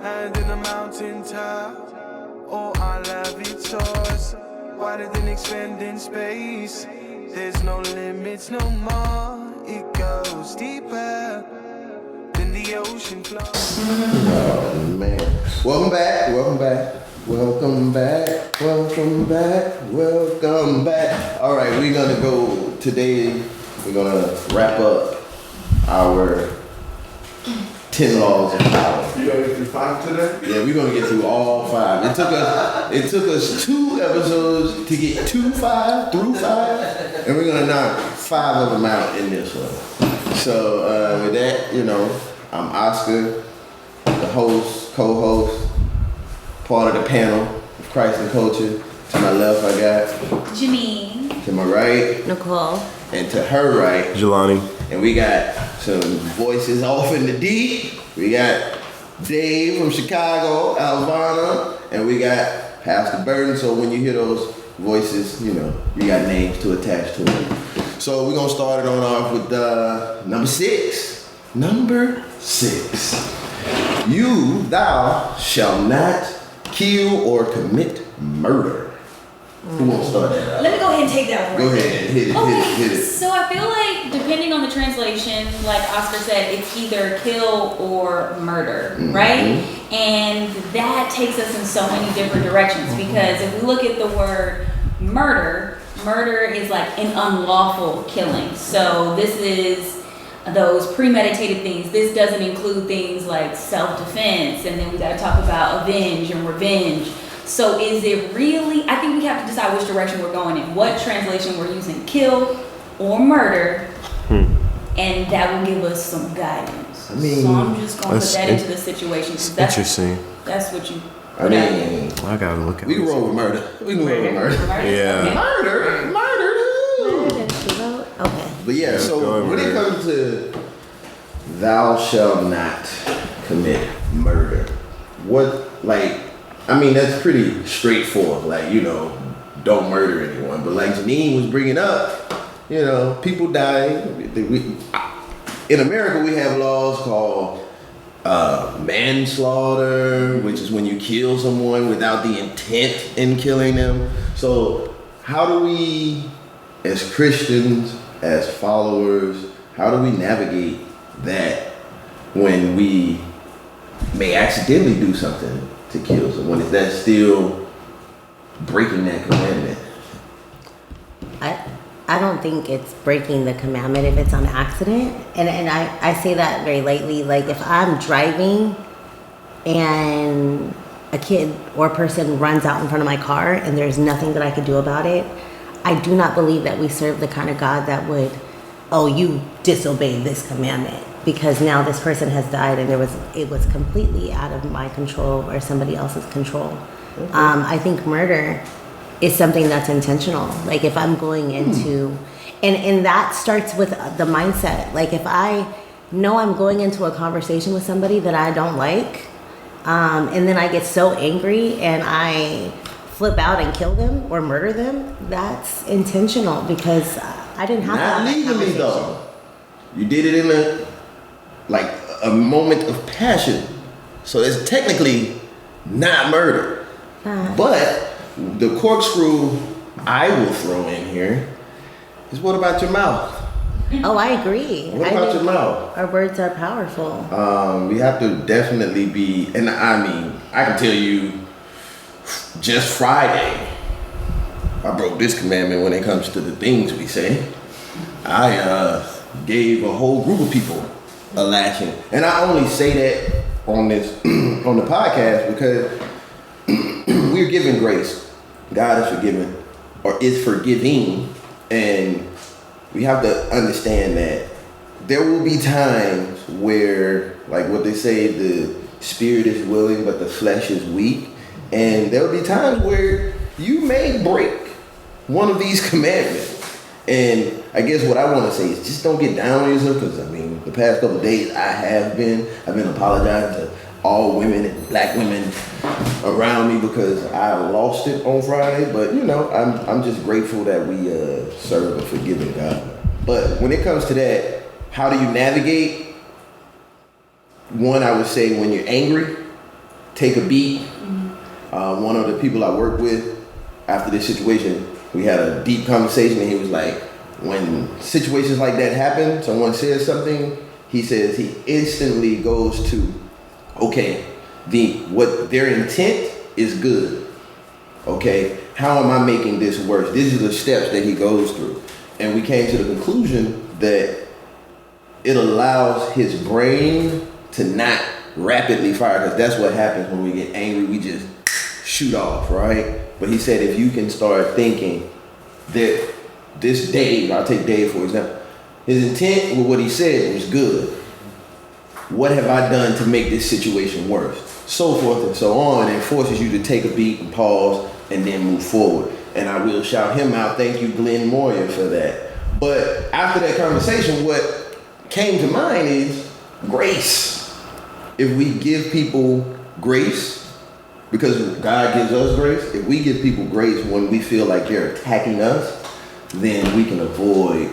and in the mountain top. Oh, I love it source, wider than expanding space. There's no limits no more. It goes deeper than the ocean flows. Oh man. Welcome back. Alright, we're gonna go today, we're gonna wrap up our 10 laws of power. You gonna get through 5 today? Yeah, we're gonna get through all 5. It took us 2 episodes to get through 5, and we're gonna knock 5 of them out in this one. So with that, I'm Oscar, the host, co-host, part of the panel of Christ and Culture. To my left, I got Janine. To my right, Nicole. And to her right, Jelani. And we got some voices off in the deep. We got Dave from Chicago, Alvana, and we got Pastor Burton. So when you hear those voices, you got names to attach to them. So we're gonna start it on off with number 6. Number 6. Thou shalt not kill or commit murder. Who wants to start that out? Let me go ahead and take that one. Go ahead and hit it. So I feel like depending on the translation, like Oscar said, it's either kill or murder, right? And that takes us in so many different directions because if we look at the word murder is like an unlawful killing. So this is those premeditated things. This doesn't include things like self-defense, and then we got to talk about avenge and revenge. So is it really, I think we have to decide which direction we're going in. What translation we're using, kill or murder, and that will give us some guidance. So I'm just going to put that into the situation. That's interesting. That's what you I gotta look at We can this. roll with murder. Yeah. Murder. Okay. But yeah, Yeah, so go when it murder. comes to thou shalt not commit murder, that's pretty straightforward. Don't murder anyone. But like Janine was bringing up, people die. In America, we have laws called manslaughter, which is when you kill someone without the intent in killing them. So how do we, as Christians, as followers, how do we navigate that when we may accidentally do something to kill someone? Is that still breaking that commandment? I don't think it's breaking the commandment if it's on accident. And I say that very lightly. Like if I'm driving and a kid or a person runs out in front of my car and there's nothing that I could do about it, I do not believe that we serve the kind of God that would, you disobeyed this commandment because now this person has died and it was completely out of my control or somebody else's control. Okay. I think murder is something that's intentional. Like if I'm going into, and that starts with the mindset. Like if I know I'm going into a conversation with somebody that I don't like, and then I get so angry and I flip out and kill them or murder them, that's intentional because I didn't have Not legally though. You did it in a moment of passion. So it's technically not murder. But the corkscrew I will throw in here is what about your mouth? Oh, I agree. What about your mouth? Our words are powerful. We have to definitely be, and I can tell you, just Friday, I broke this commandment when it comes to the things we say. I gave a whole group of people a lashing. And I only say that on this on the podcast because we're giving grace. God is forgiving or is forgiving, and we have to understand that there will be times where, like what they say, the spirit is willing but the flesh is weak, and there will be times where you may break one of these commandments. And I guess what I want to say is just don't get down on yourself, because the past couple of days I've been apologizing to all women and black women around me because I lost it on Friday. But I'm just grateful that we serve a forgiving God. But when it comes to that, how do you navigate? One, I would say when you're angry, take a beat. One of the people I work with, after this situation, we had a deep conversation, and he was like, when situations like that happen, someone says something, he says he instantly goes to, okay, what their intent is good. Okay, how am I making this worse? These are the steps that he goes through. And we came to the conclusion that it allows his brain to not rapidly fire, because that's what happens when we get angry. We just shoot off, right? But he said if you can start thinking that this Dave, I'll take Dave for example, his intent with what he said was good. What have I done to make this situation worse? So forth and so on, and forces you to take a beat and pause and then move forward. And I will shout him out. Thank you, Glenn Moyer, for that. But after that conversation, what came to mind is grace. If we give people grace, because God gives us grace, if we give people grace when we feel like they're attacking us, then we can avoid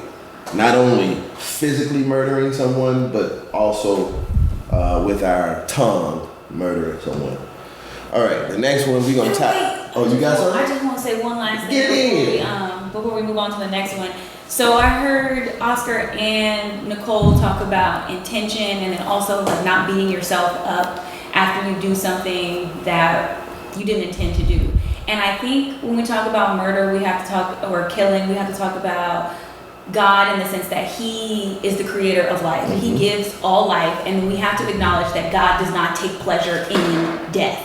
not only physically murdering someone, but also with our tongue murdering someone. All right, the next one we're gonna tap. Oh, you got something? I just want to say one last Get thing in. before we move on to the next one. So I heard Oscar and Nicole talk about intention, and then also like not beating yourself up after you do something that you didn't intend to do. And I think when we talk about murder, we have to talk, or killing, we have to talk about God in the sense that He is the creator of life. He gives all life, and we have to acknowledge that God does not take pleasure in death,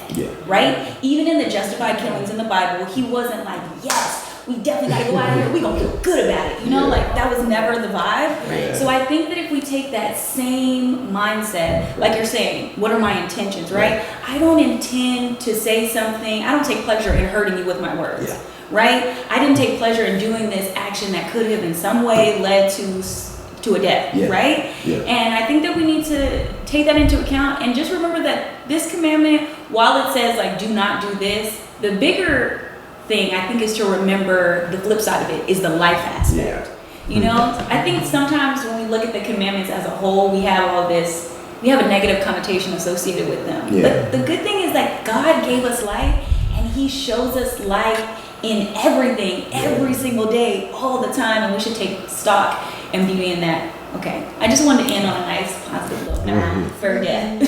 right? Even in the justified killings in the Bible, He wasn't like, yes, we definitely gotta go out of here, we gonna feel good about it, you know? Like, that was never the vibe. Right. So I think that if we take that same mindset, like you're saying, what are my intentions, right? I don't intend to say something, I don't take pleasure in hurting you with my words. Right? I didn't take pleasure in doing this action that could have in some way led to a death, right? And I think that we need to take that into account and just remember that this commandment, while it says like do not do this, the bigger thing I think is to remember the flip side of it is the life aspect. You know, I think sometimes when we look at the commandments as a whole, we have a negative connotation associated with them. But the good thing is that God gave us life, and He shows us life in everything, every single day, all the time, and we should take stock and beauty in that. Okay, I just wanted to end on a nice positive note for death.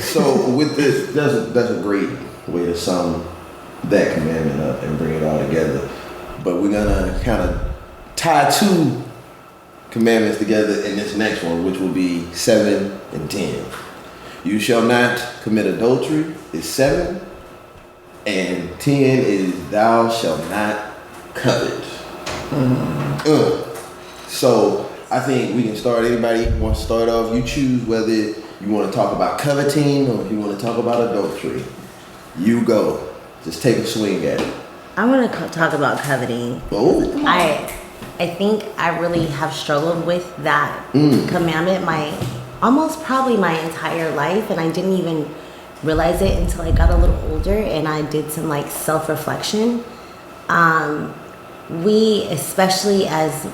So with this, that's a great way to sum that commandment up and bring it all together. But we're gonna kind of tie two commandments together in this next one, which will be 7 and 10. You shall not commit adultery is 7. And 10 is thou shalt not covet. So I think we can start. Anybody wants to start off? You choose whether you want to talk about coveting or if you want to talk about adultery. You go. Just take a swing at it. I want to talk about coveting. Oh. I think I really have struggled with that commandment probably my entire life, and I didn't even realize it until I got a little older and I did some like self-reflection. We, especially as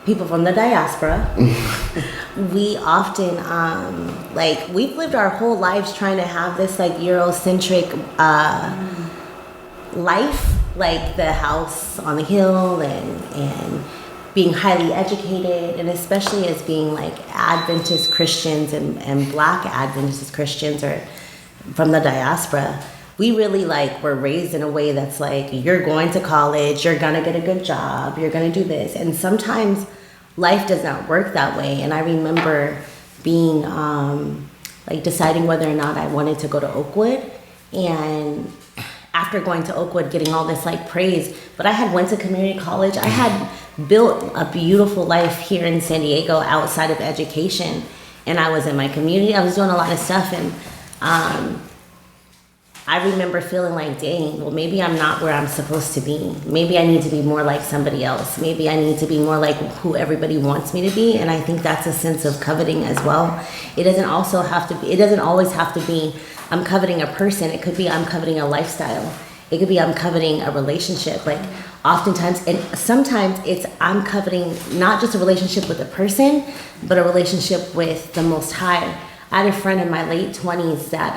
people from the diaspora, we often we've lived our whole lives trying to have this like Eurocentric life, like the house on the hill and being highly educated, and especially as being like Adventist Christians and Black Adventist Christians or from the diaspora, we really like were raised in a way that's like, you're going to college, you're gonna get a good job, you're gonna do this. And sometimes life does not work that way. And I remember being deciding whether or not I wanted to go to Oakwood, and after going to Oakwood, getting all this like praise, but I had went to community college. I had built a beautiful life here in San Diego outside of education, and I was in my community. I was doing a lot of stuff, and I remember feeling like, dang, well, maybe I'm not where I'm supposed to be. Maybe I need to be more like somebody else. Maybe I need to be more like who everybody wants me to be. And I think that's a sense of coveting as well. It doesn't always have to be I'm coveting a person. It could be I'm coveting a lifestyle. It could be I'm coveting a relationship. Like oftentimes, and sometimes it's I'm coveting not just a relationship with a person, but a relationship with the Most High. I had a friend in my late 20s that,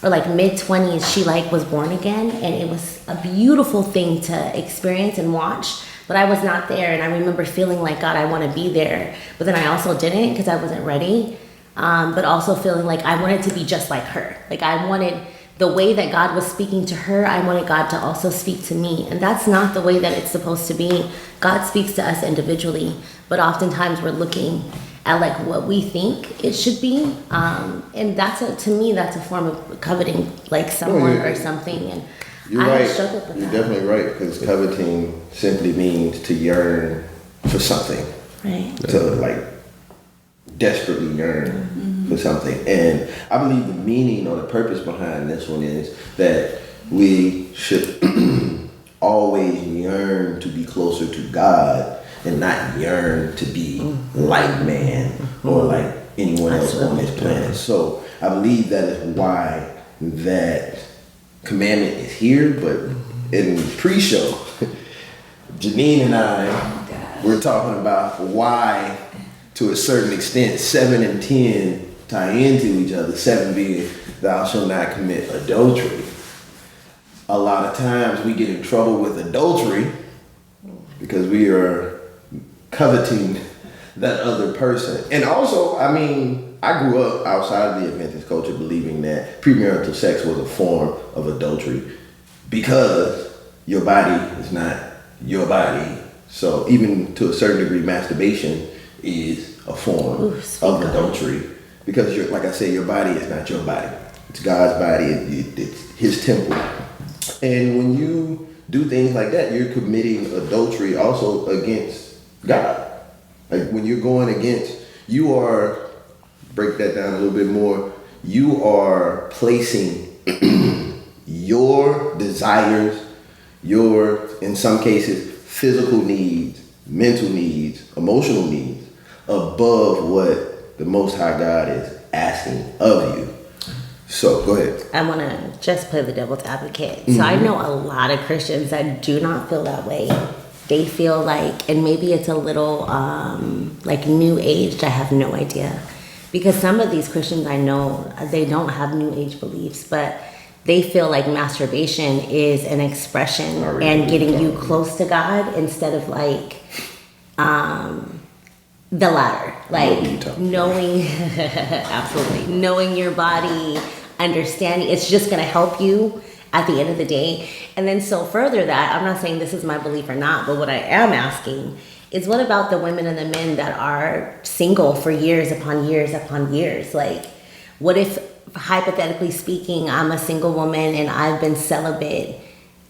or like mid 20s, she like was born again, and it was a beautiful thing to experience and watch. But I was not there, and I remember feeling like, God, I want to be there. But then I also didn't because I wasn't ready. But also feeling like I wanted to be just like her. Like I wanted the way that God was speaking to her, I wanted God to also speak to me. And that's not the way that it's supposed to be. God speaks to us individually, but oftentimes we're looking at like what we think it should be. And to me, that's a form of coveting like someone or something. And You're I right. struggled with You're that. definitely right, because coveting simply means to yearn for something, Right. to like desperately yearn for something. And I believe the meaning or the purpose behind this one is that we should always yearn to be closer to God and not yearn to be like man or like anyone else on this planet. So I believe that is why that commandment is here. But in pre-show, Janine and I were talking about why, to a certain extent, 7 and 10 tie into each other. 7 being, thou shalt not commit adultery. A lot of times we get in trouble with adultery because we are coveting that other person. And also, I mean, I grew up outside of the Adventist culture believing that premarital sex was a form of adultery because your body is not your body. So even to a certain degree, masturbation is a form of adultery because, you're, like I said, your body is not your body. It's God's body. It's His temple. And when you do things like that, you're committing adultery also against God. Like when you're going against, you are, break that down a little bit more, you are placing your desires, your, in some cases, physical needs, mental needs, emotional needs, above what the Most High God is asking of you. So, go ahead. I want to just play the devil's advocate. So I know a lot of Christians that do not feel that way. They feel like, and maybe it's a little like new age, I have no idea. Because some of these Christians I know, they don't have new age beliefs, but they feel like masturbation is an expression and getting you close to God instead of like the latter. Like knowing, absolutely, knowing your body, understanding, it's just going to help you at the end of the day. And then so further that, I'm not saying this is my belief or not, but what I am asking is what about the women and the men that are single for years upon years upon years? Like, what if, hypothetically speaking, I'm a single woman and I've been celibate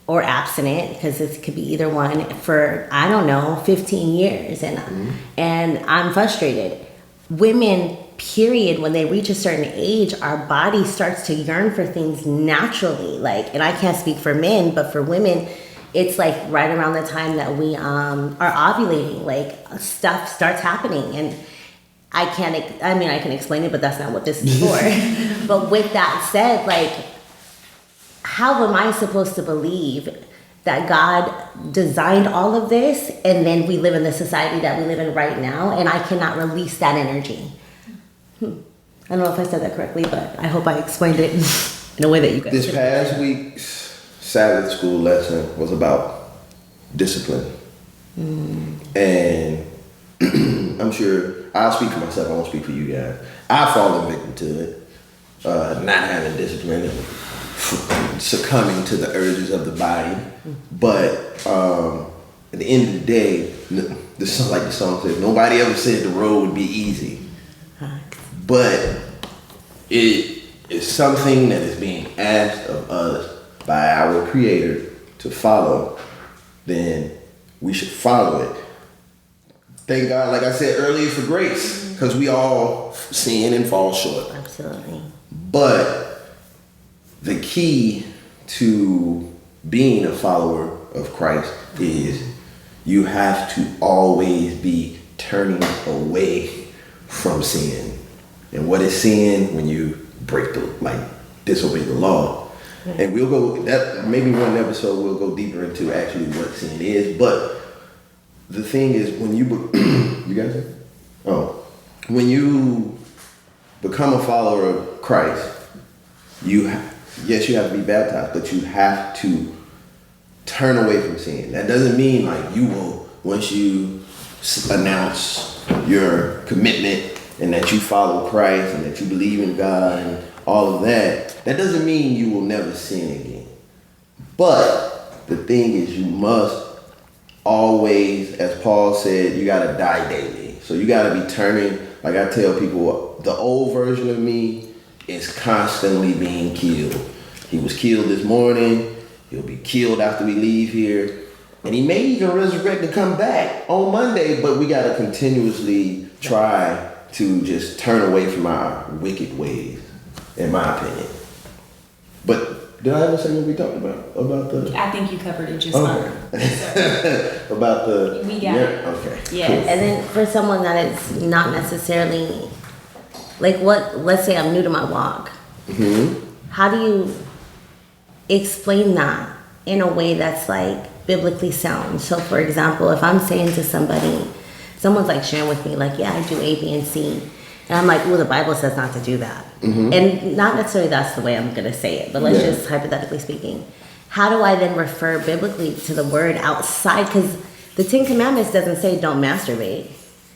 or abstinent, because it could be either one, for, I don't know, 15 years, and I'm frustrated. Women, period, when they reach a certain age, our body starts to yearn for things naturally. Like, and I can't speak for men, but for women, it's like right around the time that we are ovulating, like stuff starts happening. And I can explain it, but that's not what this is for. But with that said, like, how am I supposed to believe that God designed all of this and then we live in the society that we live in right now and I cannot release that energy? I don't know if I said that correctly, but I hope I explained it in a way that you guys This past week's Sabbath school lesson was about discipline. And I'm sure, I'll speak for myself, I won't speak for you guys. I've fallen victim to it. Not having discipline and succumbing to the urges of the body. But at the end of the day, like the song says, nobody ever said the road would be easy. But it is something that is being asked of us by our Creator to follow, then we should follow it. Thank God, like I said earlier, for grace, because we all sin and fall short. Absolutely. But the key to being a follower of Christ is you have to always be turning away from sin. And what is sin? When you disobey the law. And we'll go, that maybe one episode we'll go deeper into actually what sin is. But the thing is, when you, you guys, when you become a follower of Christ, yes, you have to be baptized, but you have to turn away from sin. That doesn't mean like you will, once you announce your commitment and that you follow Christ and that you believe in God and all of that, that doesn't mean you will never sin again. But the thing is, you must always, as Paul said, you gotta die daily. So you gotta be turning, like I tell people, the old version of me is constantly being killed. He was killed this morning, he'll be killed after we leave here, and he may even resurrect and come back on Monday, but we gotta continuously try to just turn away from our wicked ways, in my opinion. But did I ever say what we talked about the? I think you covered it just fine. About the. We got it. Okay. Yeah, and then for someone that is not necessarily, like let's say I'm new to my walk. Mm-hmm. How do you explain that in a way that's like biblically sound? So for example, if I'm saying to somebody, someone's like sharing with me like, yeah, I do A, B, and C. And I'm like, well, the Bible says not to do that. Mm-hmm. And not necessarily that's the way I'm going to say it, but let's Yeah. just hypothetically speaking. How do I then refer biblically to the word outside? Because the Ten Commandments doesn't say don't masturbate.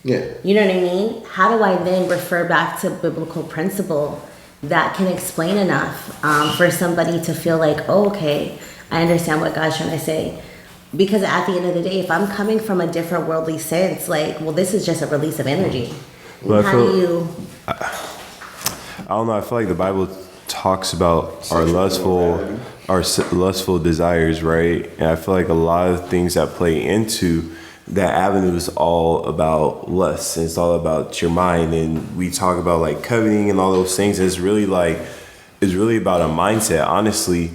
Yeah. You know what I mean? How do I then refer back to biblical principle that can explain enough for somebody to feel like, oh, okay, I understand what God's trying to say? Because at the end of the day, if I'm coming from a different worldly sense, like, well, this is just a release of energy. But How do you... I don't know. I feel like the Bible talks about our Sexual lustful desires, right? And I feel like a lot of things that play into that avenue is all about lust. And it's all about your mind. And we talk about like coveting and all those things. It's really about a mindset, honestly,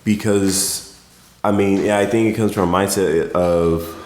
because I mean, yeah, I think it comes from a mindset of,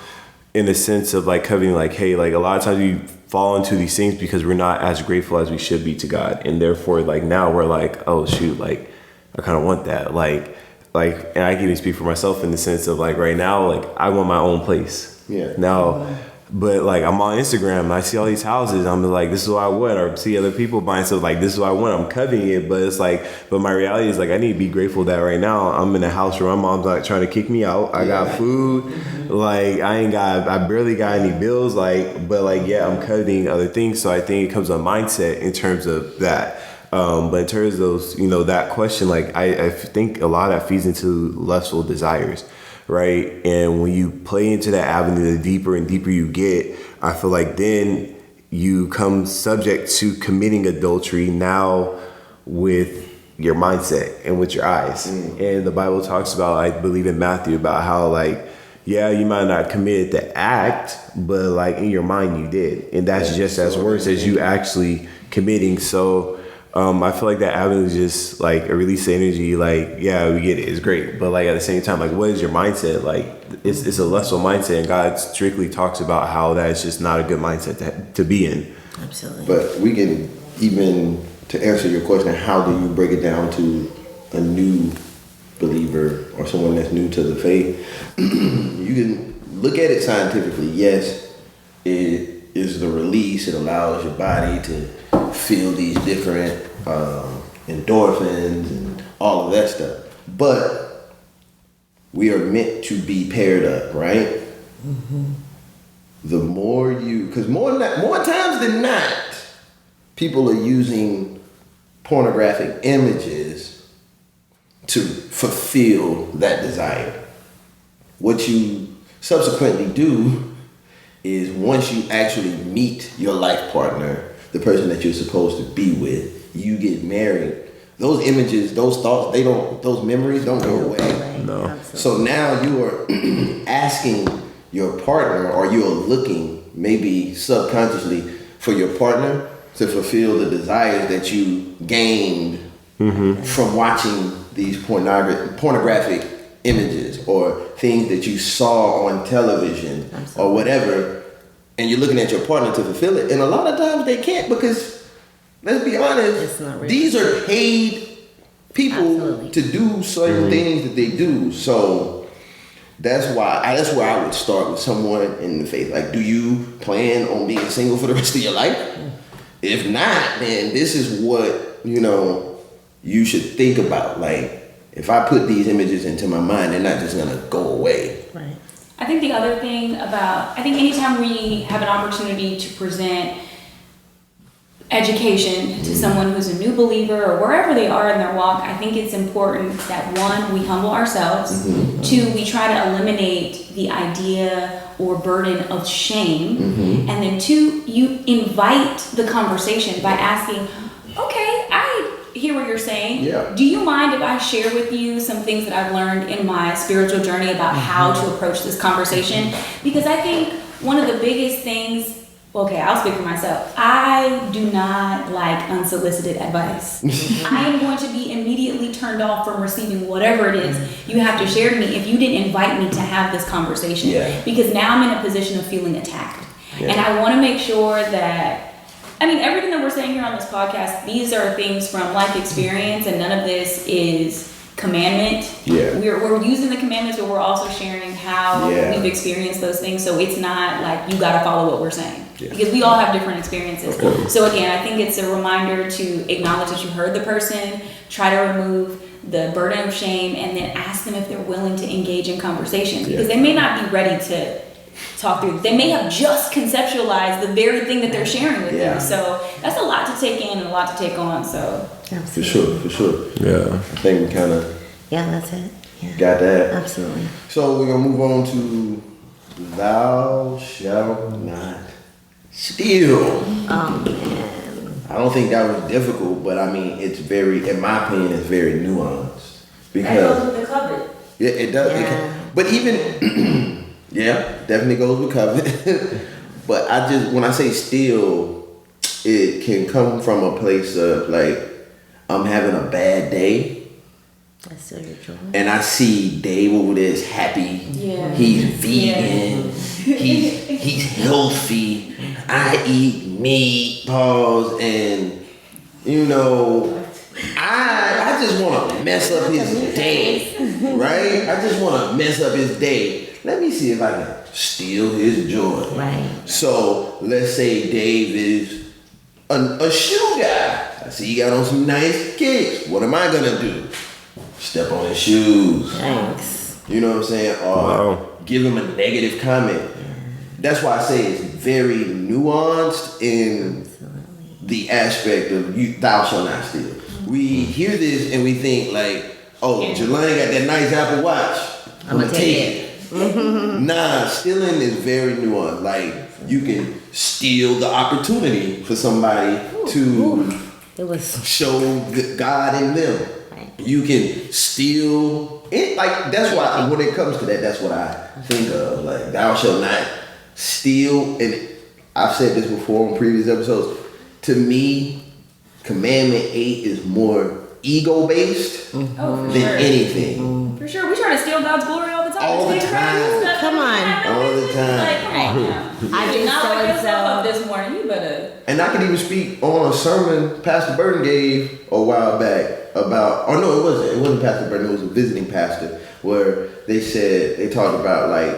in the sense of like coveting, like, hey, like a lot of times we fall into these things because we're not as grateful as we should be to God. And therefore, like now we're like, oh shoot, like I kind of want that. Like, and I can even speak for myself in the sense of like right now, like I want my own place. Yeah. Now, but like I'm on Instagram and I see all these houses. I'm like, this is what I want. Or see other people buying stuff like, this is what I want. I'm coveting it. But it's like, but my reality is like, I need to be grateful that right now I'm in a house where my mom's like trying to kick me out. I got food. Like I barely got any bills. Like, but like, yeah, I'm coveting other things. So I think it comes a mindset in terms of that. But in terms of those, that question, like I think a lot of that feeds into lustful desires. Right. And when you play into that avenue, the deeper and deeper you get, I feel like then you come subject to committing adultery now with your mindset and with your eyes. And the Bible talks about, I believe in Matthew, about how like, yeah, you might not commit the act, but like in your mind you did. And that's just as worse as you actually committing. So I feel like that avenue is just like a release of energy. Like, yeah, we get it. It's great. But like at the same time, like what is your mindset? Like it's a lustful mindset, and God strictly talks about how that is just not a good mindset to be in. Absolutely. But we can even, to answer your question, how do you break it down to a new believer or someone that's new to the faith? You can look at it scientifically. Yes, it is the release. It allows your body to feel these different endorphins and all of that stuff. But we are meant to be paired up, right? Mm-hmm. The more you, because more times than not, people are using pornographic images to fulfill that desire. What you subsequently do is, once you actually meet your life partner, the person that you're supposed to be with, you get married, those images, those thoughts, those memories don't go away. No. Absolutely. So now you are asking your partner, or you are looking maybe subconsciously for your partner to fulfill the desires that you gained from watching these pornographic images or things that you saw on television or whatever. And you're looking at your partner to fulfill it. And a lot of times they can't, because, let's be honest, It's not real. these are paid people Absolutely. to do certain things that they do. So that's where I would start with someone in the faith. Like, do you plan on being single for the rest of your life? If not, then this is what, you should think about. Like, if I put these images into my mind, they're not just gonna go away. Right. I think the other thing I think anytime we have an opportunity to present education to someone who's a new believer or wherever they are in their walk, I think it's important that one, we humble ourselves, two, we try to eliminate the idea or burden of shame, and then two, you invite the conversation by asking, okay, I hear what you're saying. Yeah. Do you mind if I share with you some things that I've learned in my spiritual journey about how to approach this conversation? Because I think one of the biggest things, okay, I'll speak for myself. I do not like unsolicited advice. I am going to be immediately turned off from receiving whatever it is you have to share to me if you didn't invite me to have this conversation. Yeah. Because now I'm in a position of feeling attacked. And I want to make sure that, everything that we're saying here on this podcast, these are things from life experience, and none of this is commandment. Yeah. We're using the commandments, but we're also sharing how we've experienced those things. So it's not like you got to follow what we're saying, because we all have different experiences. Okay. So again, I think it's a reminder to acknowledge that you heard the person, try to remove the burden of shame, and then ask them if they're willing to engage in conversation, because they may not be ready to talk through. They may have just conceptualized the very thing that they're sharing with you. So that's a lot to take in and a lot to take on. So Absolutely. For sure. Yeah. I think we kind of Yeah, that's it. Yeah. got that. Absolutely. So we're gonna move on to thou shalt not steal. Oh man. I don't think that was difficult, but it's very, in my opinion, it's very nuanced. Because with the covet. yeah, it does. It Yeah. can, but even definitely goes with covet. But when I say steal, it can come from a place of like, I'm having a bad day, That's still your joy. and I see Dave over there is happy. Yeah. He's vegan. He's healthy. I eat meat, pause, and I just want to mess up his day, right? I just want to mess up his day. Let me see if I can steal his joy. Right. So let's say Dave is a shoe guy. I see he got on some nice kicks. What am I gonna do? Step on his shoes. Thanks. You know what I'm saying? Or give him a negative comment. That's why I say it's very nuanced in the aspect of thou shalt not steal. We hear this and we think like, oh, Jelani got that nice Apple Watch. I'm gonna take it. Nah, stealing is very nuanced. Like, you can steal the opportunity for somebody to It was show God in them. Right. You can steal it. Like, that's why when it comes to that, that's what I think of. Like, thou shalt not steal. And I've said this before on previous episodes. To me, Commandment 8 is more ego-based Oh, for than sure. anything. For sure. We try to steal God's glory all the time. All the It's time. stuff Come on. All the time. Like, come on now. I You did did not wake yourself up so-and-so. this morning. You better. And I can even speak on a sermon Pastor Burton gave a while back about, oh no, it wasn't Pastor Burton, it was a visiting pastor, where they talked about like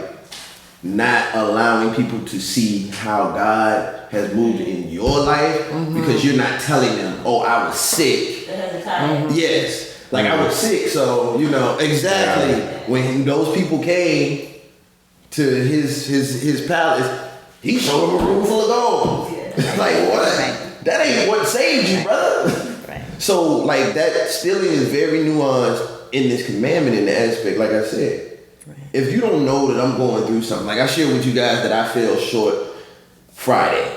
not allowing people to see how God has moved in your life because you're not telling them, oh, I was sick. Yes. Like I was sick, so exactly when those people came to his palace, he showed them a room full of gold. Like what? That ain't what saved you, brother. right. So like that stealing is very nuanced in this commandment in the aspect, like I said. If you don't know that I'm going through something, like I shared with you guys that I fell short Friday.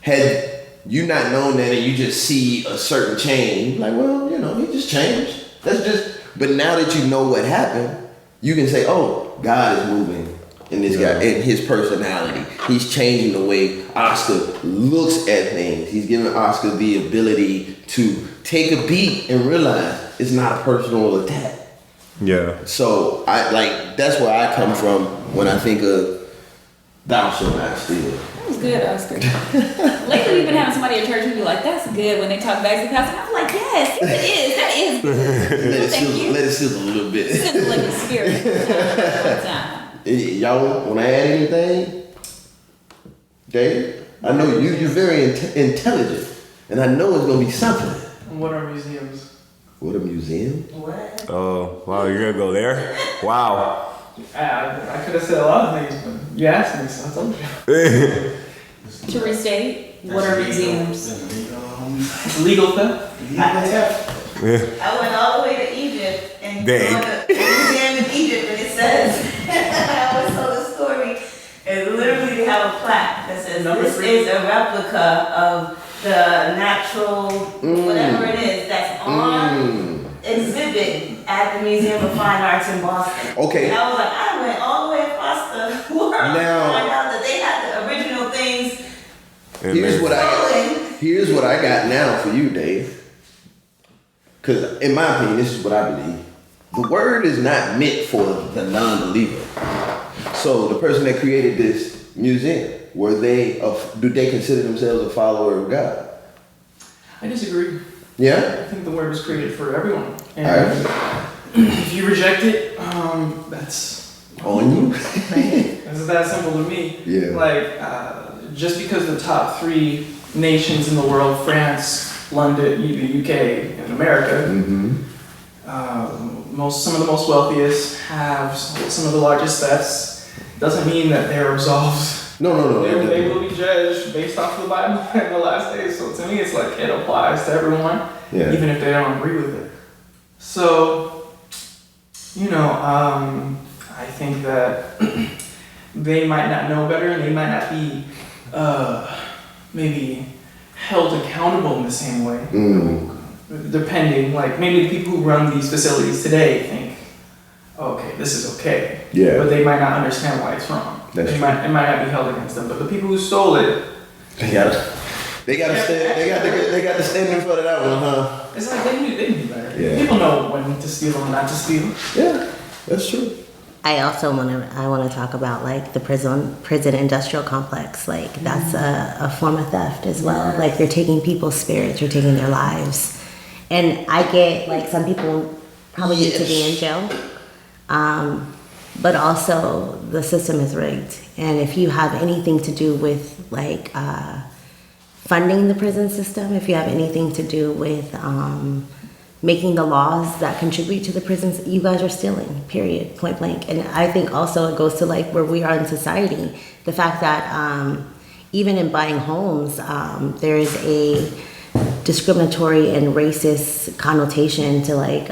Had you not known that and you just see a certain change, like, well, he just changed. But now that you know what happened, you can say, oh, God is moving in this guy, in his personality. He's changing the way Oscar looks at things. He's giving Oscar the ability to take a beat and realize it's not a personal attack. Yeah. So that's where I come from when I think of thou shalt not steal. That was good, Oscar. Lately, we've been having somebody at church who be like, "That's good." When they talk back to the pastor, I'm like, "Yes, it is. That is good." Thank you. Let it sizzle a little bit. Sizzle in the spirit. All the time. Y'all want to add anything? Dave? I know you're very intelligent, and I know it's gonna be something. And what are museums? What a museum? What? Oh, wow, you're gonna go there? Wow. I could have said a lot of things, but you asked me, so I told you. To restate, what are museums? Legal theft? I went all the way to Egypt and Dang. go to the museum in Egypt, and it says, I always told the story, and literally they have a plaque that says, this is a replica of the natural, whatever it is, that's on exhibit at the Museum of Fine Arts in Boston. Okay. And I was like, I went all the way across the world to Now- find out that they had the original things Here's what I got now for you, Dave. Because in my opinion, this is what I believe. The word is not meant for the non-believer. So the person that created this museum, do they consider themselves a follower of God? I disagree. Yeah? I think the word was created for everyone. And Alright. if you reject it, that's On you? it's that simple to me. Yeah. Like, just because the top 3 nations in the world, France, London, the UK, and America, some of the most wealthiest have some of the largest thefts, doesn't mean that they're absolved. No. They will be judged based off of the Bible in the last days. So to me, it's like it applies to everyone, Yeah. even if they don't agree with it. So, I think that they might not know better, and they might not be maybe held accountable in the same way. Depending, like maybe the people who run these facilities today think, okay, this is okay. Yeah. But they might not understand why it's wrong. That's It true. might not be held against them. But the people who stole it, They got to stand in front of that one, huh? it's like they knew better. Yeah. People know when to steal and not to steal. Yeah, that's true. I also want to talk about like the prison industrial complex. Like that's a form of theft as well. Yes. Like you're taking people's spirits, you're taking their lives. And I get like some people probably need to be in jail. But also the system is rigged. And if you have anything to do with like funding the prison system, if you have anything to do with making the laws that contribute to the prisons, you guys are stealing, period, point blank. And I think also it goes to like where we are in society. The fact that even in buying homes, there is a discriminatory and racist connotation to like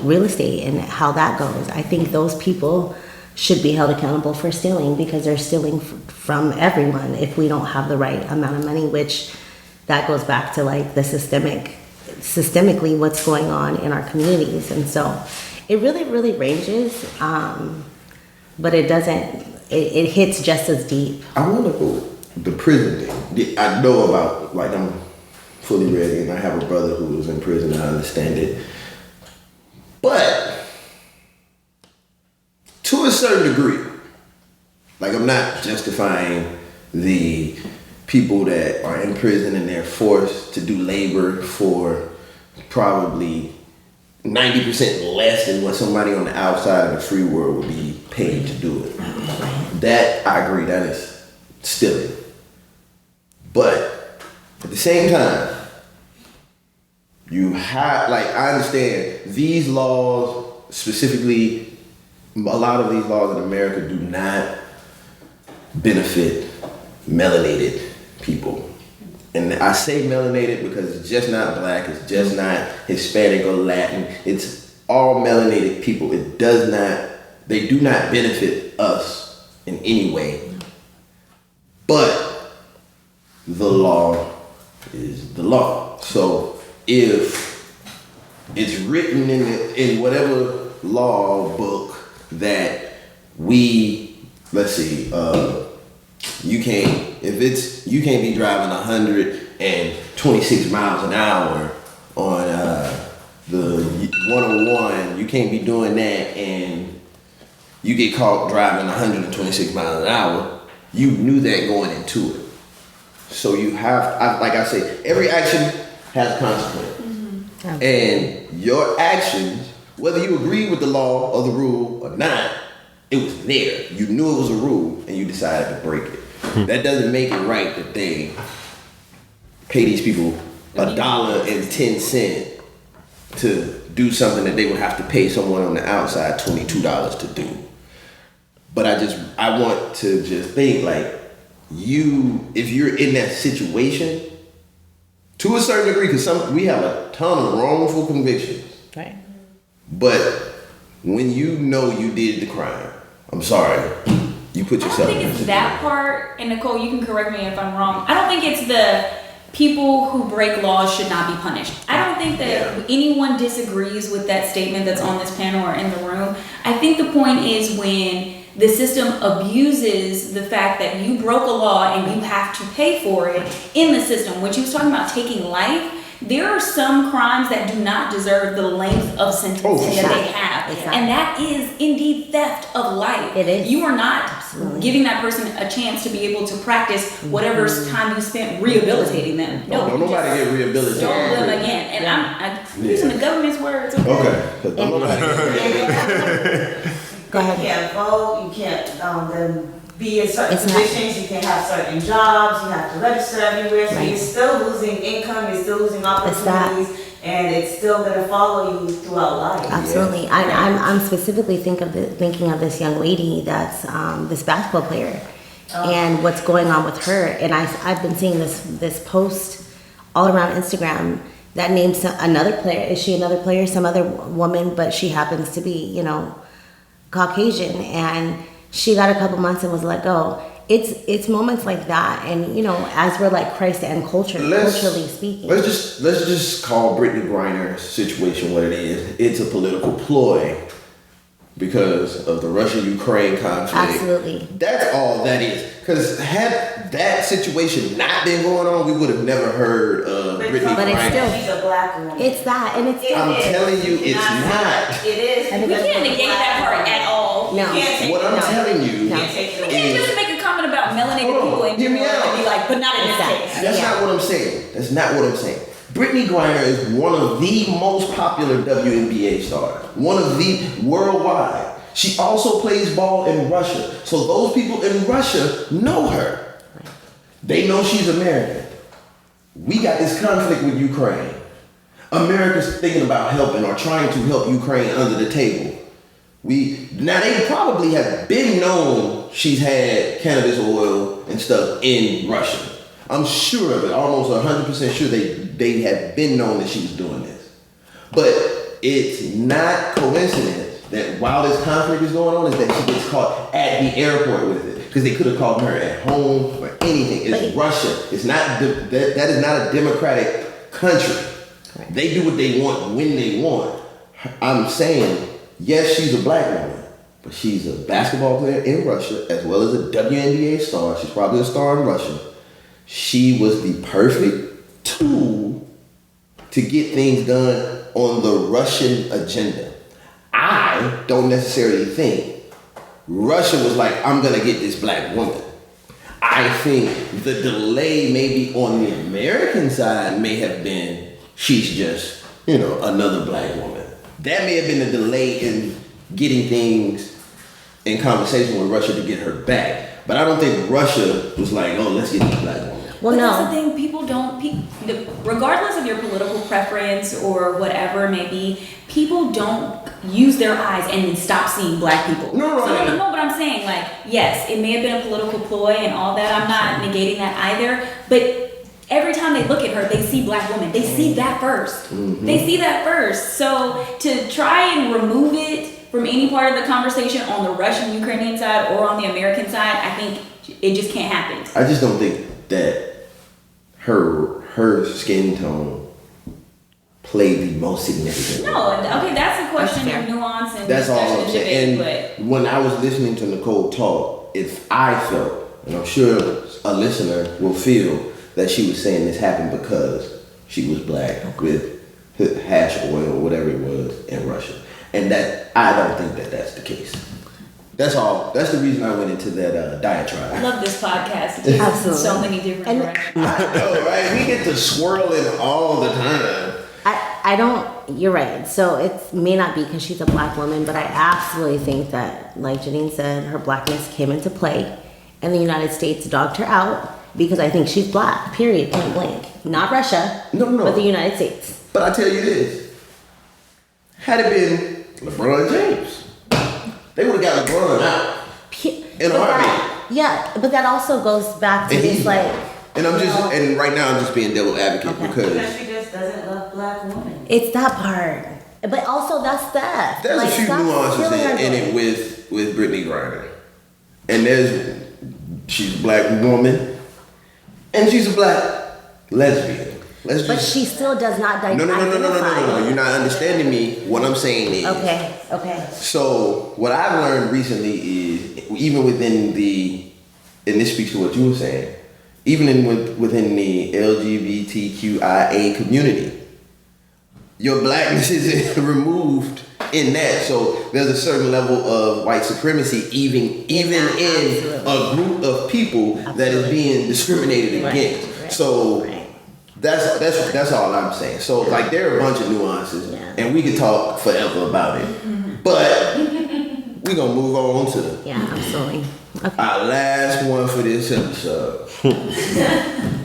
real estate and how that goes. I think those people should be held accountable for stealing because they're stealing from everyone if we don't have the right amount of money, which that goes back to like the systemically what's going on in our communities. And so it really ranges, but it doesn't, it hits just as deep. I want to go the prison thing. I know about, like, I'm fully ready, and I have a brother who was in prison, and I understand it. But to a certain degree, like, I'm not justifying the people that are in prison and they're forced to do labor for probably 90% less than what somebody on the outside of the free world would be paid to do it. That, I agree, that is stealing. But at the same time, you have, like, I understand these laws, specifically, a lot of these laws in America do not benefit melanated people. And I say melanated because it's just not black, it's just not Hispanic or Latin, it's all melanated people. It does not, they do not benefit us in any way. But the law is the law. So if it's written in whatever law book that we, let's see, you can't be driving 126 miles an hour on the 101. You can't be doing that, and you get caught driving 126 miles an hour. You knew that going into it. So you have, like I say, every action has a consequence. Mm-hmm. And your actions, whether you agree with the law or the rule or not, it was there. You knew it was a rule and you decided to break it. That doesn't make it right that they pay these people $1.10 to do something that they would have to pay someone on the outside $22 to do. But I want to just think like if you're in that situation, to a certain degree, because we have a ton of wrongful convictions. Right. But when you know you did the crime, I'm sorry, you put I yourself don't think in it's that that part, and Nicole, you can correct me if I'm wrong. I don't think it's the people who break laws should not be punished. I don't think that anyone disagrees with that statement that's on this panel or in the room. I think the point is when the system abuses the fact that you broke a law and you have to pay for it in the system. When she was talking about taking life, there are some crimes that do not deserve the length of sentencing that they have. Exactly. And that is indeed theft of life. It is. You are not Absolutely. giving that person a chance to be able to practice whatever time you spent rehabilitating them. No, you nobody just get rehabilitated. stole them again. And I'm using the government's words. Okay. Okay. 'Cause nobody get rehabilitated. Go ahead. You can't vote, you can't then be in certain It's not- positions, you can't have certain jobs, you have to register everywhere, so Right. you're still losing income, you're still losing that. opportunities, and it's still gonna follow you throughout life. Absolutely. I'm specifically thinking of this young lady that's this basketball player, and what's going on with her. And I've been seeing this post all around Instagram that names another player. Is she another player? Some other woman, but she happens to be Caucasian, and she got a couple months and was let go. It's moments like that, and as we're like Christ and culturally speaking. Let's just call Brittany Griner's situation what it is. It's a political ploy because of the Russia-Ukraine conflict. Absolutely. That's all that is. Because had that situation not been going on, we would have never heard of Brittany But it's Griner. still- She's a black woman. It's that, and it's I'm telling you, it's not. It is. I think We that's can't negate that part at all. No. You can't take What it I'm away. telling you You can't take it You away. can't just make a comment about melanated Hold on, people in hear me general and out. be like, but not in this Exactly. case. That's Yeah. not what I'm saying. That's not what I'm saying. Brittany Griner is one of the most popular WNBA stars. One of the worldwide. She also plays ball in Russia. So those people in Russia know her. They know she's American. We got this conflict with Ukraine. America's thinking about helping or trying to help Ukraine under the table. Now they probably have been known she's had cannabis oil and stuff in Russia. I'm sure of it, almost 100% sure they have been known that she was doing this. But it's not coincidence that while this conflict is going on, is that she gets caught at the airport with it. Because they could have caught her at home or anything. It's Russia. It's not that is not a democratic country. Correct. They do what they want when they want. I'm saying, yes, she's a black woman, but she's a basketball player in Russia as well as a WNBA star. She's probably a star in Russia. She was the perfect tool to get things done on the Russian agenda. I don't necessarily think Russia was like, I'm gonna get this black woman. I think the delay maybe on the American side may have been she's just, another black woman. That may have been the delay in getting things in conversation with Russia to get her back. But I don't think Russia was like, oh, let's get this black woman. Well, But no. that's the thing, regardless of your political preference or whatever it may be, people don't use their eyes and then stop seeing black people. No, So right. no, but I'm saying, like, yes, it may have been a political ploy and all that. I'm not negating that either. But every time they look at her, they see black woman. They see that first. They see that first. So to try and remove it from any part of the conversation on the Russian-Ukrainian side or on the American side, I think it just can't happen. I just don't think that her skin tone played the most significant. No, okay, that's a question That's of fair. nuance and That's all discussion I'm and saying. debate, And when I was listening to Nicole talk, if I felt, and I'm sure a listener will feel that she was saying this happened because she was black with hash oil or whatever it was in Russia. And that I don't think that that's the case. That's all. That's the reason I went into that I diatribe. love this podcast. It takes us in Absolutely. so many different And- directions. I know, right? We get to swirl it all the time. I don't, you're right. So it may not be because she's a black woman, but I absolutely think that, like Janine said, her blackness came into play. and the United States dogged her out because I think she's black, period, point blank. Not Russia, No. but the United States. But I tell you this, had it been LeBron James, they would have got LeBron out in a But heartbeat. that- yeah, but that also goes back to And this, he's like, And I'm just, and right now I'm just being devil advocate Okay. because Because she just doesn't love black women. it's that part. But also that's theft. there's Like, a few stop nuances stealing our in it voice. with Brittany Griner. And she's a black woman, and she's a black lesbian. Let's But just, she still does not no, identify. you're not understanding me. What I'm saying is, Okay. so what I've learned recently is, even within and this speaks to what you were saying, even within the LGBTQIA community, your blackness is removed in that. So there's a certain level of white supremacy, even in a group of people that is being discriminated Right, against. right, So. right. That's all I'm saying. So like there are a bunch of nuances, Yeah. and we could talk forever about it. But we're gonna move on to Yeah, absolutely. Okay. our last one for this episode.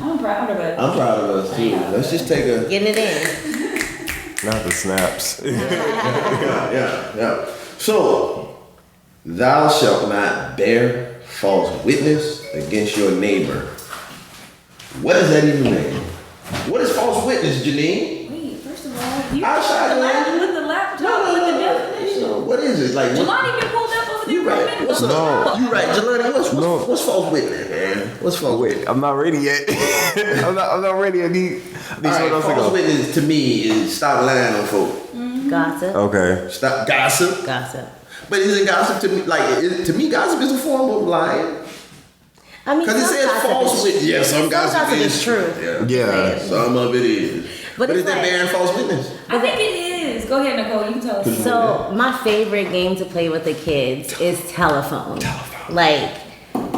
I'm proud of it. I'm proud of us too. Let's just take a Getting it in. Not the snaps. yeah. So thou shalt not bear false witness against your neighbor. What does that even mean? What is false witness, Janine? Wait, first of all, you Outside with the laptop with the definition. What is it? Like what? Jelani been pulled up over there You for a right. minute. What's up? No. You right, Jelani. No. What's false witness, man? What's false witness? I'm not ready yet. I'm not ready. I need All right, someone else to false go. witness to me is stop lying on folk. Gossip. Okay. Stop gossip. Gossip. But isn't gossip to me to me gossip is a form of lying? I mean, Because it some says gossip false is- witness. Yeah, some gossip is true. Yeah. Yeah. Some of it is. But But it's is that like- bearing false witness? I think it is. Go ahead, Nicole. You can tell us. So my favorite game to play with the kids is telephone. Like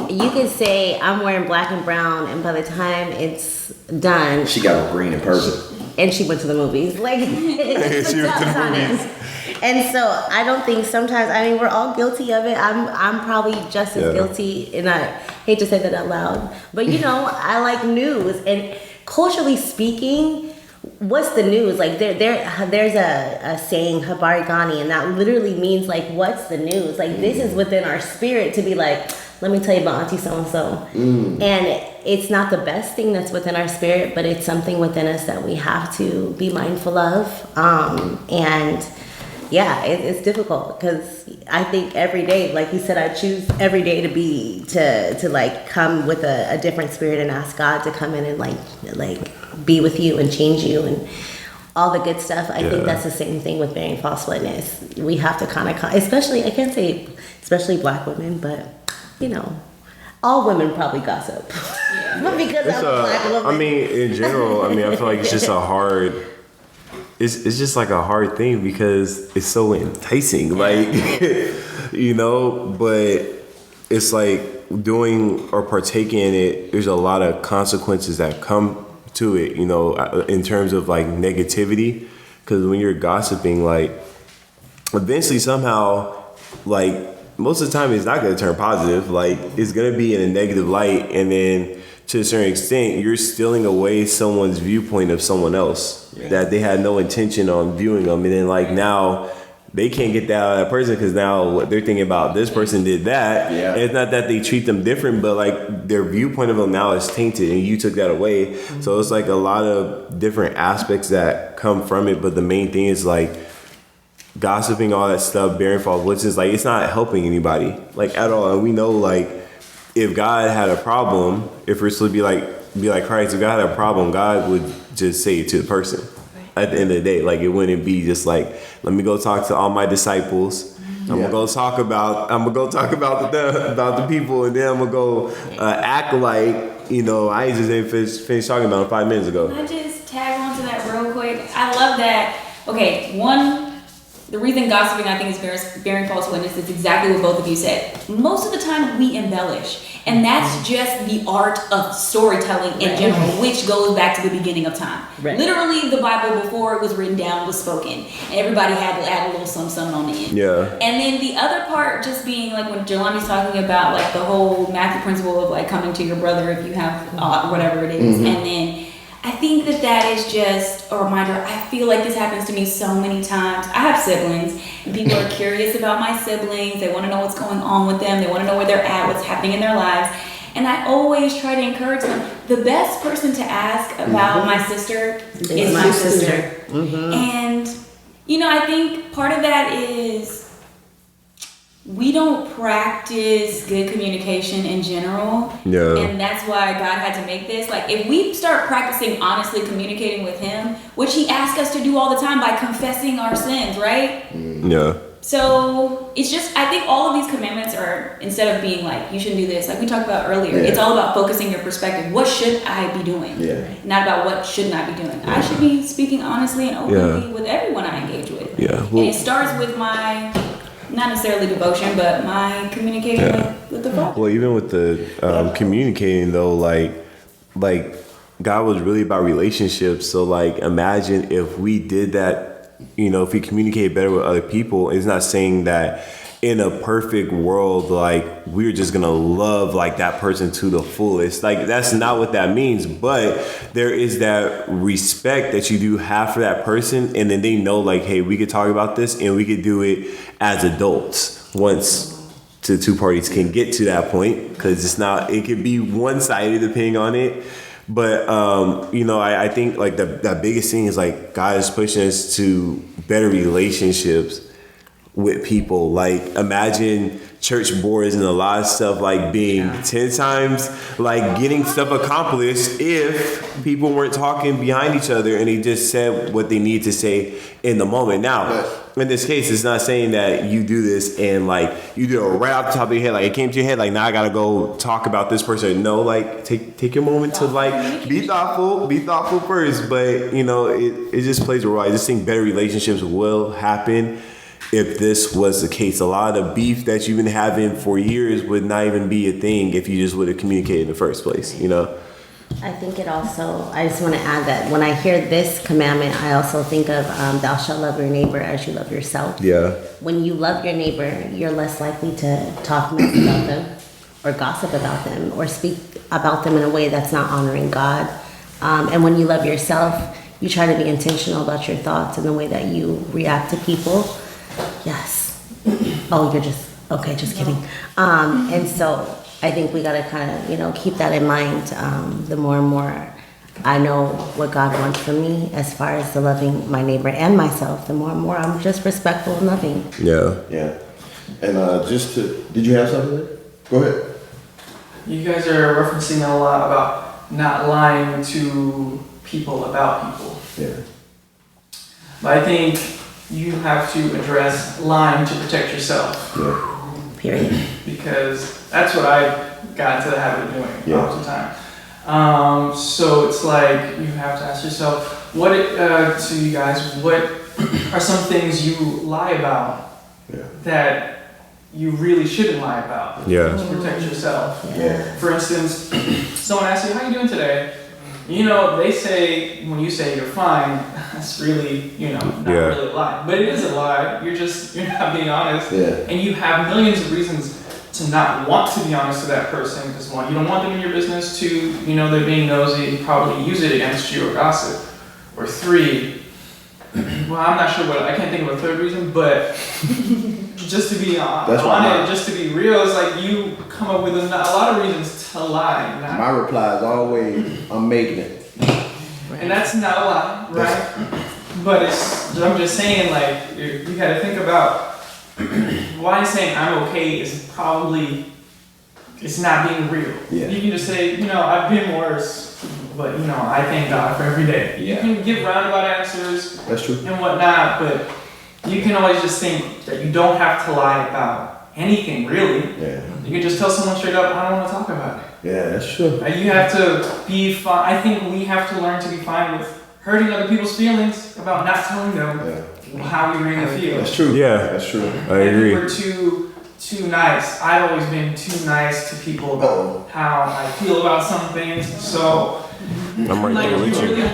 you can say I'm wearing black and brown, and by the time it's done, She got a green and purple. and she went to the movies. Like She went to the movies. And so I don't think sometimes. I mean, we're all guilty of it. I'm probably just as Yeah. guilty, and I hate to say that out loud, but you know, I like news, and culturally speaking. What's the news? Like there's a saying Habari Ghani, and that literally means like what's the news? Like this is within our spirit to be like, let me tell you about Auntie so and so. And it's not the best thing that's within our spirit, but it's something within us that we have to be mindful of. And yeah, it's difficult because I think every day, like you said, I choose every day to like come with a different spirit and ask God to come in and like be with you and change you and all the good stuff. I think that's the same thing with bearing false witness. We have to kind of, especially, I can't say especially black women, but you know, all women probably gossip. But because I'm a black woman. I mean, in general, I feel like it's just a hard. It's just like a hard thing because it's so enticing, like you know. But it's like doing or partaking in it. There's a lot of consequences that come to it, you know, in terms of like negativity. Because when you're gossiping, like eventually somehow, like most of the time, it's not going to turn positive. Like it's going to be in a negative light, and then to a certain extent, you're stealing away someone's viewpoint of someone else that they had no intention on viewing them. And then like now they can't get that out of that person because now what they're thinking about, this person did that. Yeah. And it's not that they treat them different, but like their viewpoint of them now is tainted and you took that away. So it's like a lot of different aspects that come from it. But the main thing is like gossiping, all that stuff, bearing false witnesses, like it's not helping anybody like at all. And we know like if God had a problem, if we're supposed to be like Christ, if God had a problem, God would just say it to the person. At the end of the day, like it wouldn't be just like, let me go talk to all my disciples. I'm gonna go talk about the people, and then I'm gonna go act like you know I just didn't finish talking about it 5 minutes ago. Can I just tag on to that real quick? I love that. Okay, one, the reason gossiping, I think, is bearing false witness is exactly what both of you said. Most of the time, we embellish. And that's just the art of storytelling in general, which goes back to the beginning of time. Right. Literally, the Bible, before it was written down, was spoken. And everybody had to add a little something on the end. Yeah. And then the other part just being like when Jelani's talking about like the whole Matthew principle of like coming to your brother if you have whatever it is. And then I think that is just a reminder. I feel like this happens to me so many times. I have siblings, and people are curious about my siblings. They want to know what's going on with them. They want to know where they're at, what's happening in their lives. And I always try to encourage them. The best person to ask about my sister is my sister. And, you know, I think part of that is we don't practice good communication in general. Yeah. And that's why God had to make this. Like, if we start practicing honestly communicating with Him, which He asks us to do all the time by confessing our sins, right? Yeah. So it's just, I think all of these commandments are, instead of being like, you shouldn't do this, like we talked about earlier, it's all about focusing your perspective. What should I be doing? Not about what shouldn't I be doing. I should be speaking honestly and openly with everyone I engage with. Yeah. And it starts with my, not necessarily devotion, but my communicating with the Father. Well, even with the communicating though, like God was really about relationships. So like, imagine if we did that. You know, if we communicate better with other people, it's not saying that in a perfect world, like we're just gonna love like that person to the fullest. Like that's not what that means. But there is that respect that you do have for that person, and then they know like, hey, we could talk about this, and we could do it as adults once the two parties can get to that point, because it's not. It could be one-sided depending on it. But, you know, I think like that biggest thing is like God is pushing us to better relationships with people. Like imagine church boards and a lot of stuff like being 10 times like getting stuff accomplished if people weren't talking behind each other and they just said what they need to say in the moment. Now, in this case, it's not saying that you do this and like you do it right off the top of your head, like it came to your head, like now I gotta go talk about this person. No, like take your moment to like be thoughtful first. But you know, it just plays a role. I just think better relationships will happen if this was the case. A lot of the beef that you've been having for years would not even be a thing if you just would have communicated in the first place, you know? I think it also, I just want to add that when I hear this commandment, I also think of thou shalt love your neighbor as you love yourself. Yeah. When you love your neighbor, you're less likely to talk mess about them or gossip about them or speak about them in a way that's not honoring God. And when you love yourself, you try to be intentional about your thoughts and the way that you react to people. Yes. Oh, you're just, okay, just kidding. And so I think we got to kind of, you know, keep that in mind. The more and more I know what God wants from me as far as the loving my neighbor and myself, the more and more I'm just respectful and loving. Yeah. Yeah. And did you have something there? Go ahead. You guys are referencing a lot about not lying to people about people. Yeah. But I think you have to address lying to protect yourself. Yeah. Period. Because that's what I got into the habit of doing all the time. So it's like you have to ask yourself, what are some things you lie about that you really shouldn't lie about to protect yourself? Yeah. For instance, someone asks you, how you doing today? You know, they say, when you say you're fine, that's really, not really a lie. But it is a lie. You're not being honest. Yeah. And you have millions of reasons to not want to be honest to that person. Because one, you don't want them in your business. Two, they're being nosy and probably use it against you or gossip. Or three, well, I'm not sure I can't think of a third reason, but just to be just to be real, it's like you come up with a lot of reasons to lie. My reply is always, I'm making it. And that's not a lie, right? But I'm just saying, like, you gotta think about why saying I'm okay is probably, it's not being real. Yeah. You can just say, I've been worse, but I thank God for every day. You can give roundabout answers That's true. and whatnot, but you can always just think that you don't have to lie about anything, really. Yeah. You can just tell someone straight up, I don't want to talk about it. Yeah, that's true. You have to be fine. I think we have to learn to be fine with hurting other people's feelings about not telling them how we bring the feel. That's true. Yeah. That's true. I agree. We're too nice. I've always been too nice to people about how I feel about some things. So, I'm right like, there if with you you. really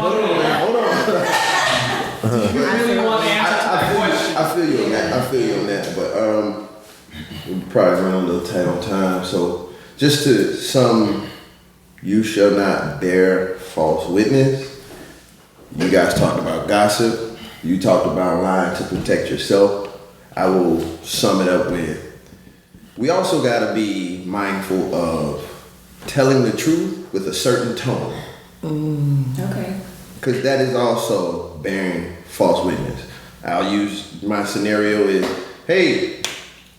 want the answer to that question. I feel you on that. I feel you on that. But we probably run a little tight on time. So just to sum, you shall not bear false witness. You guys talked about gossip. You talked about lying to protect yourself. I will sum it up with, we also gotta be mindful of telling the truth with a certain tone. Okay. Because that is also bearing false witness. I'll use my scenario is, hey,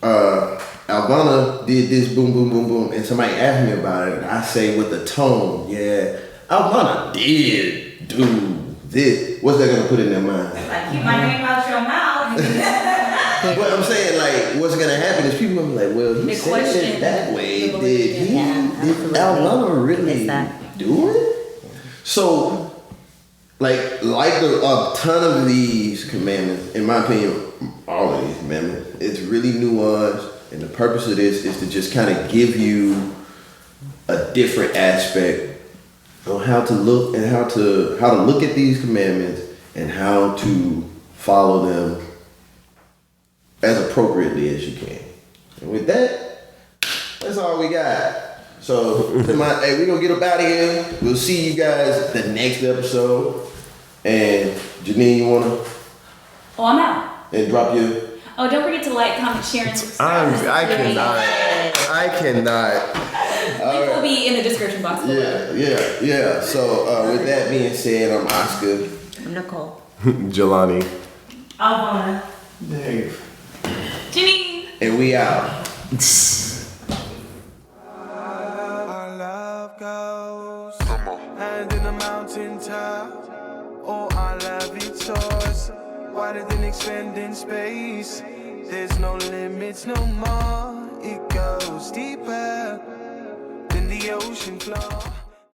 Alvana did this, boom, boom, boom, boom, and somebody asked me about it, and I say with a tone, yeah, Alvana did do this. What's that gonna put in their mind? Like, keep my name out your mouth. But I'm saying, like, what's gonna happen is people gonna be like, well, he They said question it that way. the Did belief. he? Yeah, Did absolutely. Alvana really It's that. do it? So, like a ton of these commandments, in my opinion, all of these commandments, it's really nuanced, and the purpose of this is to just kind of give you a different aspect on how to look and how to look at these commandments and how to follow them as appropriately as you can. And with that, that's all we got. So, hey, we're gonna get up out of here. We'll see you guys the next episode. And Janine, you wanna Oh, I'm out. and drop your? Oh, don't forget to like, comment, share, and subscribe. I cannot. Link will be in the description box below. Yeah. So with that being said, I'm Oscar. I'm Nicole. Jelani. Alvana. Dave. Janine. And we out. Our love goes hand in the mountain top. Oh, our love it soars wider than expanding space. There's no limits no more. It goes deeper than the ocean floor.